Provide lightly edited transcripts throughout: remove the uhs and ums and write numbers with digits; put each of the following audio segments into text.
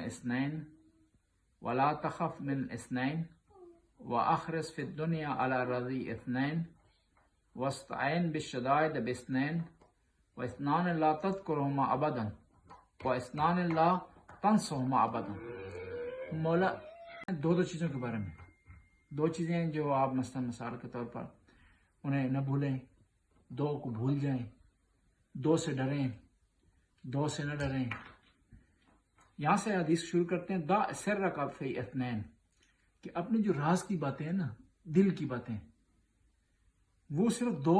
اثنین ولا تخف من اثنین واخرس فی الدنیا علی رضی اثنین واستعین بالشدائد باثنین واثنان لا تذکرهما ابدا واثنان لا تنسهما ابدا. مولا دو چیزوں کے بارے میں، دو چیزیں ہیں جو آپ مثال کے طور پر انہیں نہ بھولیں، دو کو بھول جائیں، دو سے ڈریں، دو سے نہ ڈریں. یہاں سے حدیث شروع کرتے ہیں دا سرک فی اثنین، کہ اپنی جو راز کی باتیں ہیں نا، دل کی باتیں، وہ صرف دو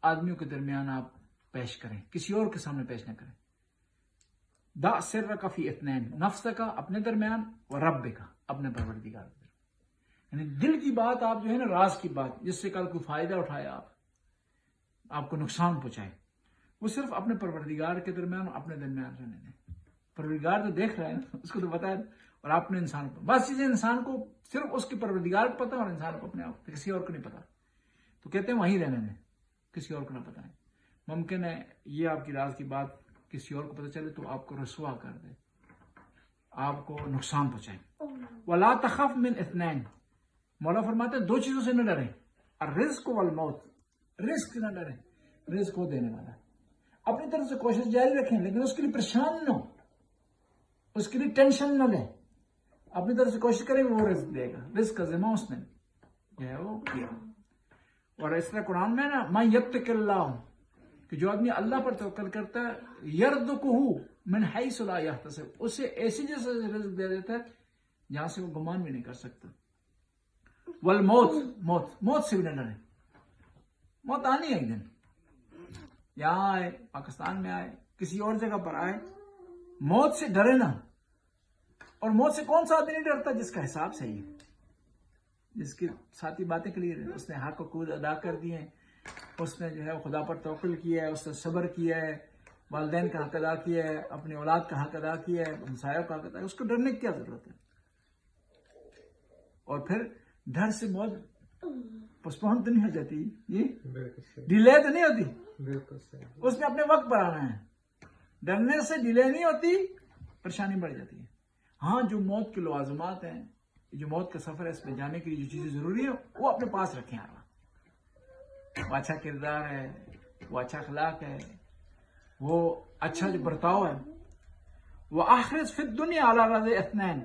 آدمیوں کے درمیان آپ پیش کریں، کسی اور کے سامنے پیش نہ کریں. دا سرک فی اثنین، نفس کا اپنے درمیان اور رب کا اپنے پروردگار کے درمیان. یعنی دل کی بات آپ جو ہے نا، راز کی بات جس سے کل کوئی فائدہ اٹھائے آپ کو نقصان پہنچائے، وہ صرف اپنے پروردگار کے درمیان اور اپنے درمیان رہنے دیں. پروردگار تو دیکھ رہا ہے نا، اس کو تو پتا ہے، اور اپنے انسان کو بس چیزیں انسان کو صرف اس کے پروردگار کو پتا اور انسان کو اپنے آپ کسی اور کو نہیں پتا. تو کہتے ہیں وہیں رہنے دیں، کسی اور کو نہ پتائیں. ممکن ہے یہ آپ کی راز کی بات کسی اور کو پتہ چلے تو آپ کو رسوا کر دے، آپ کو نقصان پہنچائے. ولا تخف من اثنین، مولا فرماتے ہیں دو چیزوں سے نہ ڈریں، الرزق والموت. رزق نہ ڈریں، رزق کو دینے والا. اپنی طرف سے کوشش جاری رکھیں لیکن اس کے لیے پریشان نہ ہو، اس کے لیے ٹینشن نہ لیں. اپنی طرف سے کوشش کریں وہ رزق دے گا. رزق کا ذمہ اس نے جو ہے وہ کیا. اور اس طرح قرآن میں نا من یتق اللہ، کہ جو آدمی اللہ پر توکل کرتا ہے، یرزقہ من حیث لا یحتسب، اسے ایسی جیسے رزق دے دیتا ہے جہاں سے وہ گمان بھی نہیں کر سکتا. والموت، موت سے بھی نہ ڈریں. موت آنی ہے ایک دن، یہاں آئے، پاکستان میں آئے، کسی اور جگہ پر آئے. موت سے ڈرے نا. اور موت سے کون سا آدمی نہیں ڈرتا؟ جس کا حساب صحیح ہے، جس کی ساتھی باتیں کلیئر ہیں، اس نے حق حقوق ادا کر دیے ہیں، اس نے جو ہے خدا پر توکل کیا ہے، اس نے صبر کیا ہے، والدین کا حق ادا کیا ہے، اپنی اولاد کا حق ادا کیا ہے، ہمسایوں کا حق ادا کیا ہے. اس کو ڈرنے کی کیا ضرورت ہے؟ اور پھر ڈر سے موت پوسٹپون تو نہیں ہو جاتی، ڈیلے تو نہیں ہوتی. اس نے اپنے وقت پر آنا ہے. ڈرنے سے ڈیلے نہیں ہوتی، پریشانی بڑھ جاتی ہے. ہاں جو موت کے لوازمات ہیں، جو موت کا سفر ہے، اس میں جانے کے لیے جو چیزیں ضروری ہیں وہ اپنے پاس رکھیں. وہ اچھا کردار ہے، وہ اچھا اخلاق ہے، وہ اچھا جو برتاؤ ہے. وہ آخرت فی الدنیا علی رضی اثنین،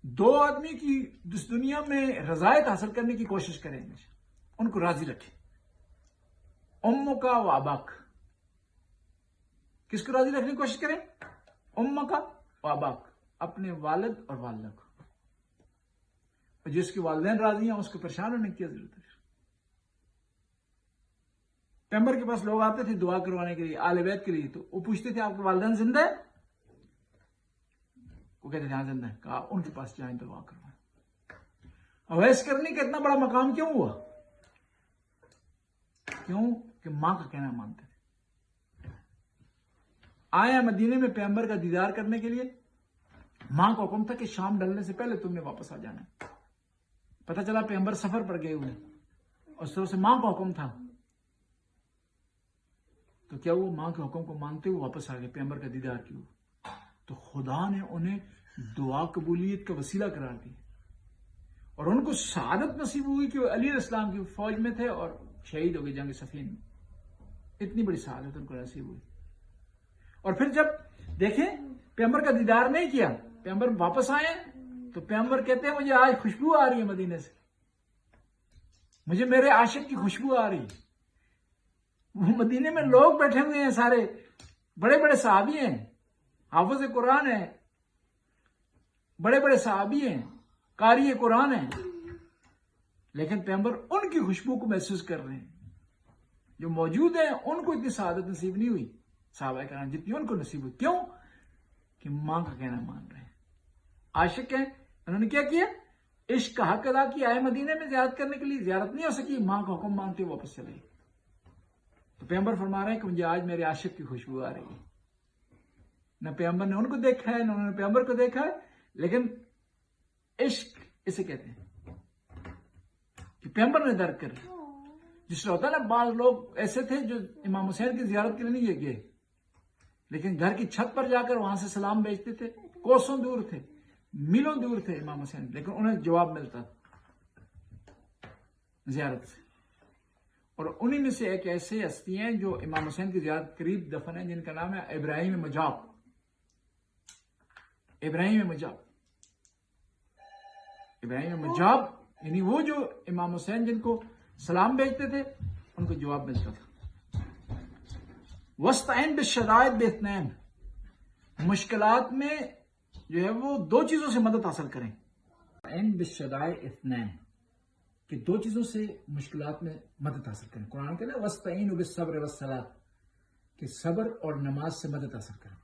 دو آدمی کی اس دنیا میں رضایت حاصل کرنے کی کوشش کریں، ان کو راضی رکھیں. امک و اباک، کس کو راضی رکھنے کی کوشش کریں؟ امک و اباک، اپنے والد اور والدہ کو. اور جس کے والدین راضی ہیں اس کو پریشان ہونے کی ضرورت ہے. پیغمبر کے پاس لوگ آتے تھے دعا کروانے کے لیے، آل بیت کے لیے، تو وہ پوچھتے تھے آپ کے والدین زندہ ہے؟ وہ کہتے تھے ہاں زندہ ہے. کہا ان کے پاس جائیں دعا کروائیں. اویس کرنی کا اتنا بڑا مقام کیوں ہوا؟ کیوں کہ ماں کا کہنا مانتے تھے. آیا مدینے میں پیغمبر کا دیدار کرنے کے لیے، ماں کو حکم تھا کہ شام ڈلنے سے پہلے تم نے واپس آ جانا ہے. پتہ چلا پیغمبر سفر پر گئے ہوئے، اور اس طرح سے ماں کو حکم تھا، تو کیا وہ ماں کے حکم کو مانتے ہوئے واپس آ گئے، پیغمبر کا دیدار کیوں. تو خدا نے انہیں دعا قبولیت کا وسیلہ قرار دیا، اور ان کو سعادت نصیب ہوئی کہ وہ علی علیہ السلام کی فوج میں تھے اور شہید ہو گئے جنگ صفین میں. اتنی بڑی سعادت ان کو نصیب ہوئی. اور پھر جب دیکھیں پیغمبر کا دیدار نہیں کیا، پیغمبر واپس آئے تو پیغمبر کہتے ہیں مجھے آج خوشبو آ رہی ہے مدینے سے، مجھے میرے عاشق کی خوشبو آ رہی ہے. وہ مدینے میں لوگ بیٹھے ہوئے ہیں، سارے بڑے بڑے صحابی ہیں، حافظ قرآن ہیں، بڑے بڑے صحابی ہیں، قاری قرآن ہیں، لیکن پیغمبر ان کی خوشبو کو محسوس کر رہے ہیں. جو موجود ہیں ان کو اتنی سعادت نصیب نہیں ہوئی صحابہ کرام جتنی ان کو نصیب ہوئی. کیوں؟ کہ ماں کا کہنا مان رہے ہیں، عاشق ہیں. انہوں نے کیا کیا؟ عشق کا حق ادا کیا. آئے مدینے میں زیارت کرنے کے لیے، زیارت نہیں ہو سکی، ماں کا حکم مانتے ہوئے واپس چلے. تو پیغمبر فرما رہے ہیں کہ مجھے آج میرے عاشق کی خوشبو آ رہی ہے. نہ پیغمبر نے ان کو دیکھا ہے، نہ انہوں نے پیغمبر کو دیکھا ہے، لیکن عشق اسے کہتے ہیں کہ پیغمبر نے درک کر. جس طرح ہوتا ہے نا، بعض لوگ ایسے تھے جو امام حسین کی زیارت کے لیے نہیں گئے، لیکن گھر کی چھت پر جا کر وہاں سے سلام بھیجتے تھے، کوسوں دور تھے، میلوں دور تھے امام حسین، لیکن انہیں جواب ملتا زیارت سے. اور انہی میں سے ایک ایسے ہستی ہیں جو امام حسین کی زیارت قریب دفن ہیں، جن کا نام ہے ابراہیم مجاب. ابراہیم مجاب یعنی وہ جو امام حسین جن کو سلام بھیجتے تھے ان کو جواب ملتا تھا. وسطین بالشدائد باثنین، مشکلات میں جو ہے وہ دو چیزوں سے مدد حاصل کریں. بالشدائد اثنین کہ دو چیزوں سے مشکلات میں مدد حاصل کریں. قرآن کہتا ہے وستعینوا بالصبر والصلاۃ کہ صبر اور نماز سے مدد حاصل کریں.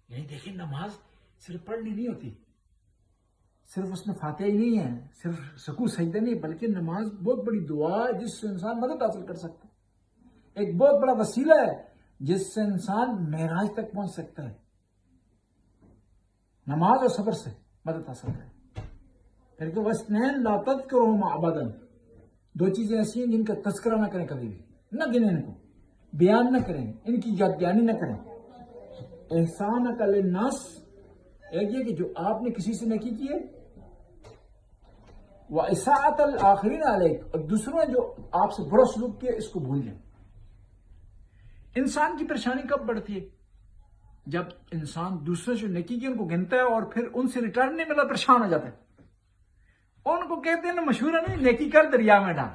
یعنی دیکھیں نماز صرف پڑھنی نہیں ہوتی، صرف اس میں فاتحہ ہی نہیں ہے، صرف سکوع سجدہ نہیں، بلکہ نماز بہت بڑی دعا ہے جس سے انسان مدد حاصل کر سکتا ہے. ایک بہت بڑا وسیلہ ہے جس سے انسان معراج تک پہنچ سکتا ہے. نماز اور صبر سے مدد حاصل کریں. پھر کہ وَاسْنَيْن لَا تَذْكُرُهُمَا أَبَدًا، دو چیزیں ایسی ہیں جن کا تذکرہ نہ کریں، کبھی بھی نہ گنیں، ان کو بیان نہ کریں، ان کی یاد دہانی نہ کریں. احسانک للناس، ایک یہ کہ جو آپ نے کسی سے نیکی کی ہے، وَإِسَاءَةَ الْآخِرِينَ عَلَيْكَ، اور دوسروں نے جو آپ سے برا سلوک کیا اس کو بھول جائیں. انسان کی پریشانی کب بڑھتی ہے؟ جب انسان دوسروں سے نیکی کی ان کو گنتا ہے اور پھر ان سے ریٹرن نہیں ملا، پریشان ہو جاتا ہے. ان کو کہتے ہیں نا مشہور ہے نہیں، نیکی کر دریا میں ڈال،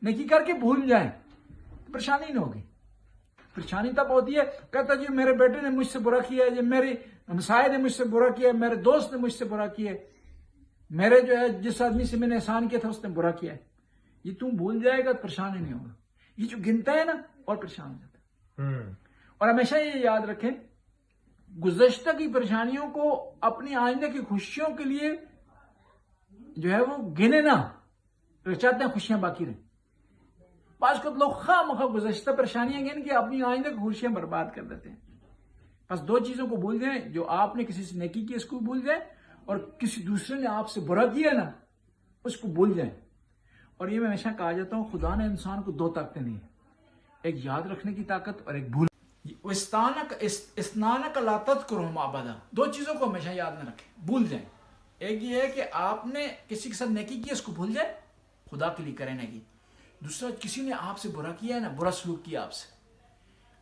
نیکی کر کے بھول جائیں، پریشانی نہیں ہوگی. پریشانی تب ہوتی ہے کہتا جی میرے بیٹے نے مجھ سے برا کیا ہے، جی میری ہمسائے نے مجھ سے برا کیا ہے، میرے دوست نے مجھ سے برا کیا ہے، میرے جو ہے جس آدمی سے میں نے احسان کیا تھا اس نے برا کیا ہے. یہ تم بھول جائے گا پریشانی نہیں ہوگا. یہ جو گنتا ہے نا اور پریشان ہو جاتا ہے. اور ہمیشہ یہ یاد رکھیں گزشتہ کی پریشانیوں کو اپنی آئندہ کی خوشیوں کے لیے جو ہے وہ گنے نہ، چاہتے ہیں خوشیاں باقی رہیں. بعض کو لوگ خواہ مخواہ گزشتہ پریشانیاں گن کے اپنی آئندہ کی خوشیاں برباد کر دیتے ہیں. بس دو چیزوں کو بھول جائیں، جو آپ نے کسی سے نیکی کی اس کو بھول جائیں، اور کسی دوسرے نے آپ سے برا کیا نا اس کو بھول جائیں. اور یہ میں ہمیشہ کہا جاتا ہوں خدا نے انسان کو دو طاقتیں دی ہیں، ایک یاد رکھنے کی طاقت اور ایک بھول. اسنانک لا تذکرہما ابدا، دو چیزوں کو ہمیشہ یاد نہ رکھیں، بھول جائیں. ایک یہ ہے کہ آپ نے کسی کے ساتھ نیکی کی اس کو بھول جائیں، خدا کے لیے کریں نیکی. دوسرا کسی نے آپ سے برا کیا ہے نا، برا سلوک کیا آپ سے،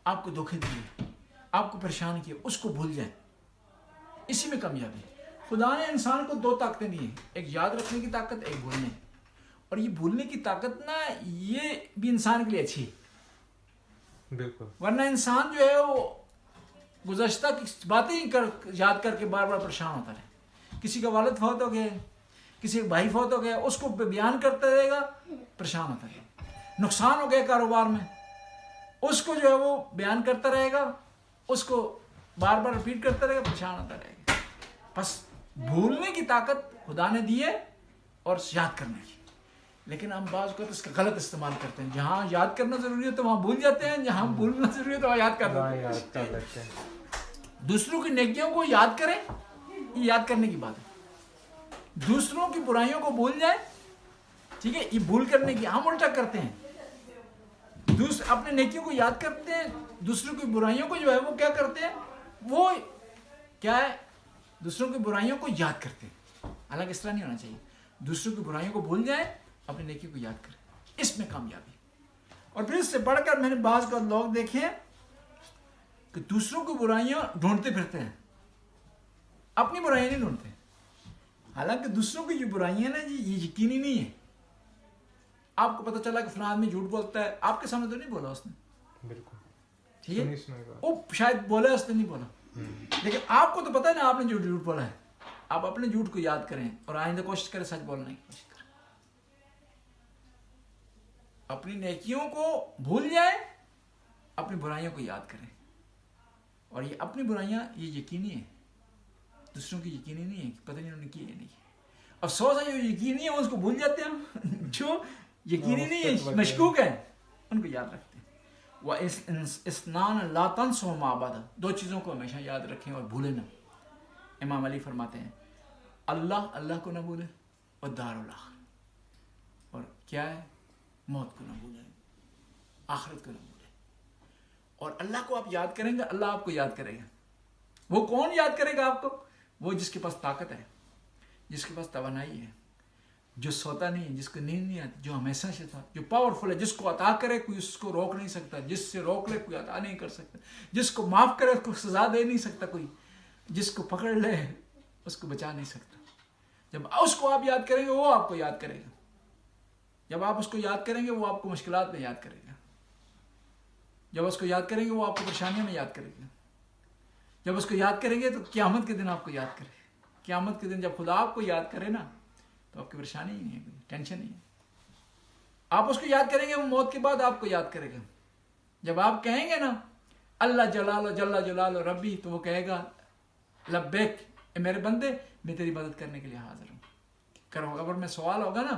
آپ کو دھوکے دیے، آپ کو پریشان کیا، اس کو بھول جائیں. اسی میں کامیابی ہے. خدا نے انسان کو دو طاقتیں دی ہیں، ایک یاد رکھنے کی طاقت، ایک بھولنے. اور یہ بھولنے کی طاقت نا یہ بھی انسان کے لیے اچھی ہے. بالکل، ورنہ انسان جو ہے وہ گزشتہ کی باتیں یاد کر کے بار بار پریشان ہوتا رہے. کسی کا والد فوت ہو گیا، کسی کا بھائی فوت ہو گیا، اس کو بیان کرتا رہے گا، پریشان ہوتا رہے گا. نقصان ہو گیا کاروبار میں، اس کو جو ہے وہ بیان کرتا رہے گا، اس کو بار بار ریپیٹ کرتا رہے گا، پریشان ہوتا رہے گا. بس بھولنے کی طاقت خدا نے دی ہے اور یاد کرنے کی. لیکن ہم بعض اوقات اس کا غلط استعمال کرتے ہیں. جہاں یاد کرنا ضروری ہے تو وہاں بھول جاتے ہیں، جہاں بھولنا ضروری ہے تو وہاں یاد کر لیتے ہیں. دوسروں کی نیکیوں کو یاد کریں، یہ یاد کرنے کی بات ہے. دوسروں کی برائیوں کو بھول جائیں، ٹھیک ہے، یہ بھول کرنے کی. ہم الٹا کرتے ہیں، اپنے نیکیوں کو یاد کرتے ہیں، دوسروں کی برائیوں کو جو ہے وہ کیا کرتے ہیں، وہ کیا ہے، دوسروں کی برائیوں کو یاد کرتے ہیں. حالانکہ اس طرح نہیں ہونا چاہیے. دوسروں کی برائیوں کو بھول جائیں، اپنی نیکی کو یاد کریں، اس میں کامیابی. اور پھر اس سے بڑھ کر میں نے بعض کا لوگ دیکھے ہیں کہ دوسروں کی برائیاں ڈھونڈتے پھرتے ہیں، اپنی برائیاں نہیں ڈھونڈتے. حالانکہ دوسروں کی جو برائیاں نا جی یہ یقینی نہیں ہے. آپ کو پتہ چلا کہ فلاں آدمی جھوٹ بولتا ہے، آپ کے سامنے تو نہیں بولا اس نے، بالکل ٹھیک ہے، وہ شاید بولا اس نے نہیں بولا، لیکن آپ کو تو پتہ ہے نا آپ نے جو جھوٹ بولا ہے. آپ اپنے جھوٹ کو یاد کریں اور آئندہ کوشش کریں سچ بولنے کی کوشش کریں. اپنی نیکیوں کو بھول جائیں، اپنی برائیوں کو یاد کریں. اور یہ اپنی برائیاں یہ یقینی ہیں، دوسروں کی یقینی نہیں ہے، پتہ نہیں انہوں نے کی ہے نہیں. افسوس ہے جو یقینی ہے اس کو بھول جاتے ہیں، جو یقینی نہیں ہے مشکوک ہے ان کو یاد رکھتے ہیں. وَإِسْنَانَ لَا تَنْسُوهُمَا أَبَدًا، دو چیزوں کو ہمیشہ یاد رکھیں اور بھولیں نہ. امام علی فرماتے ہیں اللہ کو نہ بھولیں اور دار الاخر، اور کیا ہے، موت کو نہ بھولیں، آخرت کو نہ بھولیں. اور اللہ کو آپ یاد کریں گے، اللہ آپ کو یاد کرے گا. وہ کون یاد کرے گا آپ کو؟ وہ جس کے پاس طاقت ہے، جس کے پاس توانائی ہے، جو سوتا نہیں ہے، جس کو نیند نہیں آتی، جو ہمیشہ سے تھا، جو پاورفل ہے، جس کو عطا کرے کوئی اس کو روک نہیں سکتا، جس سے روک لے کوئی عطا نہیں کر سکتا، جس کو معاف کرے اس کو سزا دے نہیں سکتا کوئی، جس کو پکڑ لے اس کو بچا نہیں سکتا۔ جب اس کو آپ یاد کریں گے وہ آپ کو یاد کرے گا، جب آپ اس کو یاد کریں گے وہ آپ کو مشکلات میں یاد کرے گا، جب اس کو یاد کریں گے وہ آپ کو پریشانیوں میں یاد کرے گا، جب اس کو یاد کریں گے تو قیامت کے دن آپ کو یاد کرے گا۔ قیامت کے دن جب خدا آپ کو یاد کرے نا تو آپ کی پریشانی ہی نہیں ہے، کوئی ٹینشن نہیں ہے۔ آپ اس کو یاد کریں گے وہ موت کے بعد آپ کو یاد کرے گا۔ جب آپ کہیں گے نا اللہ جلالہ جل جلالہ ربی، تو وہ کہے گا لبیک، اے میرے بندے میں تیری مدد کرنے کے لیے حاضر ہوں۔ کرو اگر میں سوال ہوگا نا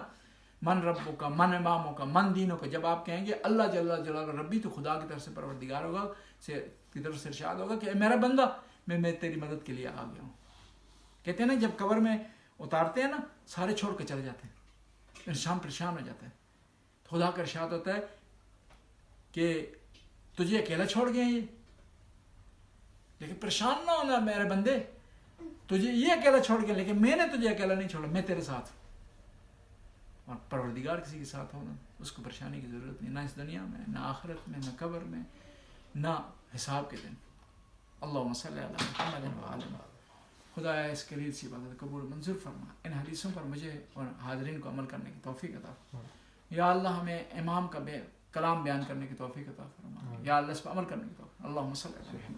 من ربوں کا، من اماموں کا، من دینوں کا، جب آپ کہیں گے اللہ جل جلالہ ربی تو خدا کی طرف سے پروردگار ہوگا کی طرف سے ارشاد ہوگا کہ اے میرا بندہ میں تیری مدد کے لیے آ گیا ہوں۔ کہتے ہیں نا جب قبر میں اتارتے ہیں نا سارے چھوڑ کے چلے جاتے ہیں، انسان پریشان ہو جاتا ہے، خدا کا ارشاد ہوتا ہے کہ تجھے اکیلا چھوڑ گئے یہ، لیکن پریشان نہ ہونا میرے بندے، تجھے یہ اکیلا چھوڑ گیا لیکن میں نے تجھے اکیلا نہیں چھوڑا، میں تیرے ساتھ ہوں۔ اور پروردگار کسی کے ساتھ ہونا اس کو پریشانی کی ضرورت نہیں، نہ اس دنیا میں، نہ آخرت میں، نہ قبر میں، نہ حساب کے دن۔ اللہم صلی علی محمد وعلی محمد۔ خدایا اس قلیل سی عبادت قبول منظور فرما، ان حدیثوں پر مجھے اور حاضرین کو عمل کرنے کی توفیق عطا فرما۔ یا اللہ ہمیں امام کا کلام بیان کرنے کی توفیق عطا فرما، یا اللہ اس پر عمل کرنے کی توفیق۔ اللہم صلی علی محمد۔